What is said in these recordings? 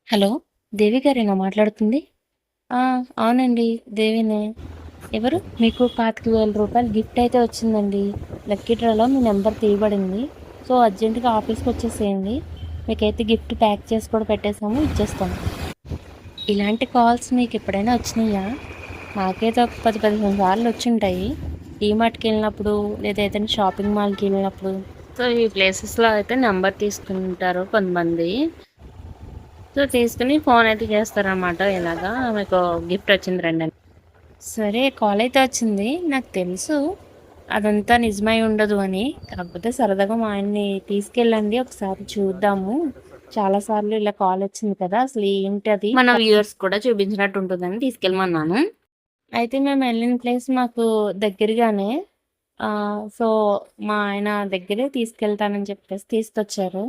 Hello! దేవి గారేనా మాట్లాడుతుంది? ఆ! అవునండి. దేవినే. ఎవరు? మీకు రూ. 25,000 గిఫ్ట్ అయితే వచ్చిందండి. లక్కీ డ్రాలో మీ నంబర్ తీయబడింది. సో, అర్జెంట్‌గా ఆఫీస్‌కొచ్చేసేయండి. మీకైతే గిఫ్ట్ ప్యాక్ చేసి కూడా పెట్టేసాము. ఇచ్చేస్తాం. ఇలాంటి కాల్స్ మీకెప్పుడైనా వచ్చినియా? నాకైతే ఒక 10, 15 సార్లు వచ్చుంటాయి. డీమార్ట్‌కెళ్ళినప్పుడు, లేదా ఏదైనా షాపింగ్ మాల్‌కెళ్ళినప్పుడు. సో, ఈ ప్లేసెస్‌లో అయితే నంబర్ తీసుకుంటారు కొంతమంది. సో, తీసుకొని ఫోనయితే చేస్తారనమాట. ఇలాగా మీకు గిఫ్ట్ వచ్చింది రండని. సరే కాలయితే వచ్చింది. నాకు తెలుసు అదంతా నిజమై ఉండదు అని. కాకపోతే సరదాగా మా ఆయన్ని తీసుకెళ్ళండి ఒకసారి చూద్దాము. చాలా సార్లు ఇలా కాలొచ్చింది కదా! అసలు ఏంటది? మన వ్యూయర్స్ కూడా చూపించినట్టు ఉంటుందని తీసుకెళ్ళమన్నాను. అయితే మేమెళ్ళిన ప్లేస్ మాకు దగ్గరగానే. సో, మా ఆయన దగ్గరే తీసుకెళ్తానని చెప్పేసి తీసుకొచ్చారు.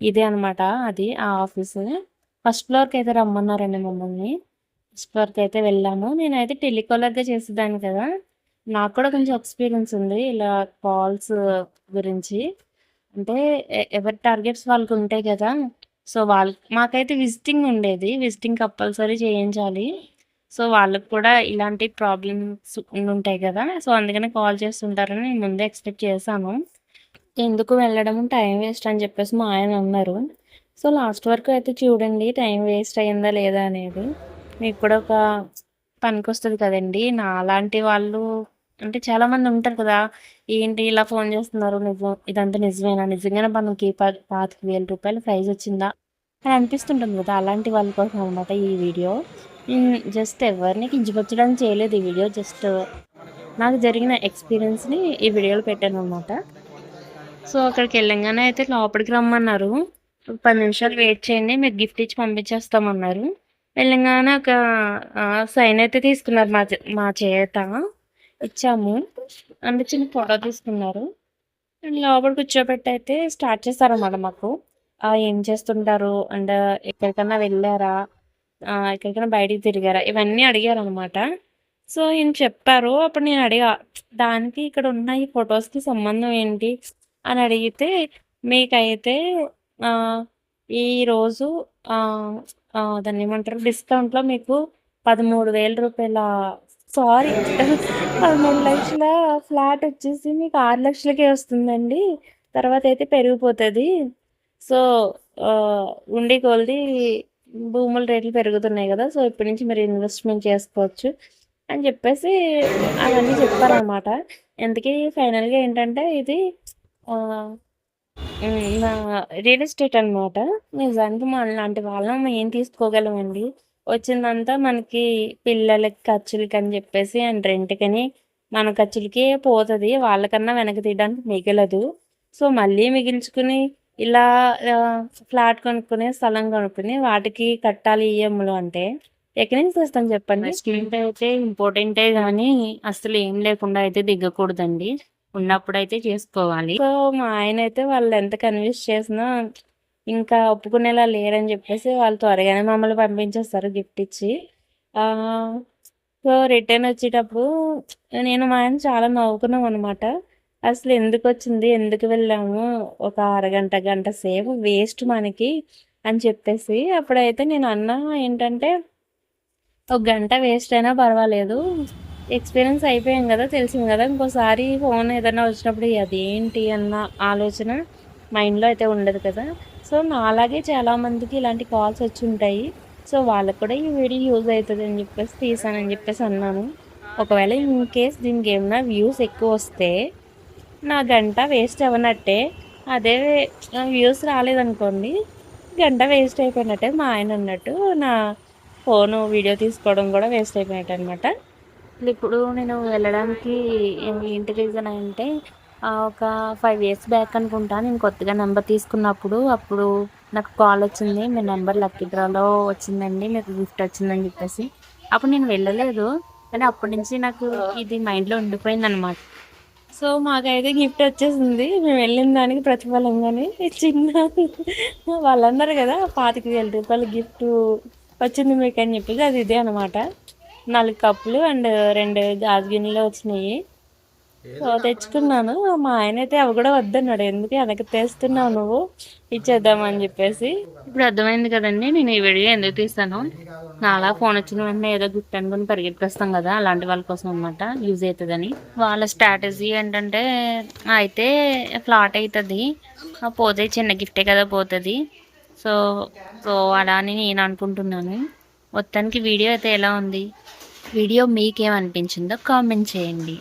ఇదే అనమాట అది ఆ ఆఫీసు. ఫస్ట్ ఫ్లోర్‌కయితే రమ్మన్నారండి మమ్మల్ని. ఫస్ట్ ఫ్లోర్‌కయితే వెళ్ళాము. నేనైతే టెలికాలర్‌గా చేసేదాన్ని కదా! నాకు కూడా కొంచెం ఎక్స్‌పీరియన్స్ ఉంది. ఇలా కాల్స్ గురించి. అంటే ఎవరి టార్గెట్స్ వాళ్ళకుంటాయి కదా! సో, మాకైతే విజిటింగ్ ఉండేది. విజిటింగ్ కంపల్సరీ చేయించాలి. సో, వాళ్ళకి కూడా ఇలాంటి ప్రాబ్లమ్స్ ఉండుంటాయి కదా! సో, అందుకనే కాల్ చేస్తుంటారని నేను ముందే ఎక్స్‌పెక్ట్ చేశాను. ఎందుకు వెళ్ళడం టైం వేస్ట్ అని చెప్పేసి మా ఆయన అన్నారు. సో, లాస్ట్ వరకు అయితే చూడండి టైం వేస్ట్ అయిందా లేదా అనేది. మీకు కూడా ఒక పనికొస్తది కదండీ! నాలాంటి వాళ్ళు అంటే చాలామంది ఉంటారు కదా! ఏంటి ఇలా ఫోను చేస్తున్నారు ఇదంతా నిజమేనా? నిజంగానే మనకి రూ. 25,000 ప్రైజ్ వచ్చిందా? అని అనిపిస్తుంటుంది కదా! అలాంటి వాళ్ళ కోసం అనమాట ఈ వీడియో. జస్ట్ ఎవరిని కించపరచడానికి చేయలేదు ఈ వీడియో. జస్ట్ నాకు జరిగిన ఎక్స్‌పీరియన్స్‌ని ఈ వీడియోలో పెట్టాననమాట. సో, అక్కడికెళ్ళంగానే అయితే లోపలికి రమ్మన్నారు. ఒక 10 నిమిషాలు వెయిట్ చేయండి. మీకు గిఫ్ట్ ఇచ్చి పంపించేస్తామన్నారు. వెళ్ళంగానే ఒక సైన్ అయితే తీసుకున్నారు మా చేత. ఇచ్చాము. అంటే చిన్న ఫోటో తీసుకున్నారు. లోపల కూర్చోబెట్టయితే స్టార్ట్ చేశారన్నమాట మాకు. ఏం చేస్తుంటారు? అండ్ ఎక్కడికన్నా వెళ్లారా? ఎక్కడికైనా బయటికి తిరిగారా? ఇవన్నీ అడిగారనమాట. సో, ఈయన చెప్పారు. అప్పుడు నేను అడిగా, దానికి ఇక్కడున్న ఈ ఫోటోస్‌కి సంబంధం ఏంటి? అని అడిగితే, మీకైతే ఆహ్, ఈరోజు ఆహ్, దాన్నేమంటారు? డిస్కౌంట్‌లో మీకు రూ. 13,000 సారీ 13,00,000 ఫ్లాటొచ్చేసి మీకు 6,00,000కే వస్తుందండి. తర్వాతయితే పెరిగిపోతది. సో, ఆహ్, ఉండే కొలది భూముల రేట్లు పెరుగుతున్నాయి గదా! సో, ఇప్పటి నుంచి మీరు ఇన్వెస్ట్‌మెంట్ చేసుకోవచ్చు అని జెప్పేసి అవన్నీ చెప్పారనమాట. ఇంతకీ ఫైనల్‌గా ఏంటంటే ఇది ఆహ్, నా రియల్ ఎస్టేట్ అనమాట. నిజానికి మనలాంటి వాళ్ళం ఏం తీసుకోగలమండి. వచ్చిందంతా మనకి పిల్లలకి ఖర్చులకని జెప్పేసి అండ్ రెంట్‌కని మన ఖర్చులకే పోతది. వాళ్ళకన్నా వెనక్కి తీయడానికి మిగలదు. సో, మళ్ళీ మిగిల్చుకుని ఇలా ఫ్లాట్ కొనుక్కుని, స్థలం కొనుక్కొని వాటికి కట్టాలి ఈఎంలు అంటే ఎక్కడి నుంచి తెస్తాం చెప్పండి? ఇన్వెస్ట్‌మెంట్ అయితే ఇంపార్టెంటే గానీ అస్సలు ఏం లేకుండా అయితే దిగకూడదండి. ఉన్నప్పుడైతే చేసుకోవాలి. సో, మా ఆయనైతే వాళ్ళెంత కన్విన్స్ చేసినా ఇంకా ఒప్పుకునేలా లేరని జెప్పేసి వాళ్ళు త్వరగానే మమ్మల్ని పంపించేస్తారు గిఫ్ట్ ఇచ్చి. ఆహ్, సో, రిటర్నొచ్చేటప్పుడు నేను మా ఆయన చాలా నవ్వుకున్నామనమాట. అసలెందుకొచ్చింది? ఎందుకు వెళ్ళాము? ఒక అరగంట, గంట సేపు వేస్ట్ మనకి అని చెప్పేసి. అప్పుడైతే నేను అన్నా ఏంటంటే ఒక గంట వేస్ట్ అయినా పర్వాలేదు. ఎక్స్‌పీరియన్స్ అయిపోయాం గదా! తెలిసింది గదా! ఇంకోసారి ఫోన్ ఏదన్నా వచ్చినప్పుడు అదేంటి అన్న ఆలోచన మైండ్‌లో అయితే ఉండదు కదా! సో, నాలాగే చాలామందికి ఇలాంటి కాల్స్ వచ్చుంటాయి. సో, వాళ్ళకి కూడా ఈ వీడియో యూజ్ అయితదని జెప్పేసి తీశానని జెప్పేసి అన్నాను. ఒకవేళ ఇన్ కేస్ దీనికేమన్నా వ్యూస్ ఎక్కువొస్తే నా గంట వేస్ట్ అవ్వనట్టే. అదే వ్యూస్ రాలేదనుకోండి, గంట వేస్ట్ అయిపోయినట్టే మా ఆయనన్నట్టు. నా ఫోను వీడియో తీసుకోవడం గూడా వేస్ట్ అయిపోయినట్టనమాట. ఇప్పుడు నేను వెళ్ళడానికి ఏంటి రీజన్ అంటే ఒక 5 ఇయర్స్ బ్యాక్ అనుకుంటా నేను కొత్తగా నంబర్ తీసుకున్నప్పుడు అప్పుడు నాకు కాలొచ్చింది. మీ నంబర్ లక్కీ డ్రాలో వచ్చిందండి. మీకు గిఫ్ట్ వచ్చిందని జెప్పేసి. అప్పుడు నేను వెళ్ళలేదు. కానీ అప్పటి నుంచి నాకు ఇది మైండ్‌లో ఉండిపోయిందనమాట. సో, మాకైతే గిఫ్టొచ్చేసింది. మేమెళ్ళిన దానికి ప్రతిఫలంగానే చిన్న వాళ్ళన్నారు గదా! రూ. 25,000 గిఫ్టు వచ్చింది మీకని జెప్పేసి అది ఇదే అనమాట. 4 కప్పులు అండ్ 2 గాజు గిన్నెలు వచ్చినియి. సో తెచ్చుకున్నాను. మా ఆయన అయితే అవి కూడా వద్దన్నాడు. ఎందుకు వెనక్కి తెస్తున్నావు నువ్వు, ఇచ్చేద్దామని చెప్పేసి. ఇప్పుడు అర్థమైంది కదండి నేను ఈ వీడియో ఎందుకు తీస్తాను. నాలా ఫోన్ వచ్చిన వెంటనే ఏదో గిఫ్ట్ అనుకుని పరిగెట్టుకొస్తాం కదా, అలాంటి వాళ్ళ కోసం అనమాట, యూజ్ అవుతుందని. వాళ్ళ స్ట్రాటజీ ఏంటంటే అయితే ఫ్లాట్ అవుతుంది, పోతే చిన్న గిఫ్టే కదా పోతుంది. సో సో అలా అని నేను అనుకుంటున్నాను. మొత్తానికి వీడియో అయితే ఎలా ఉంది, వీడియో మీకేమనిపించిందో కామెంట్ చేయండి.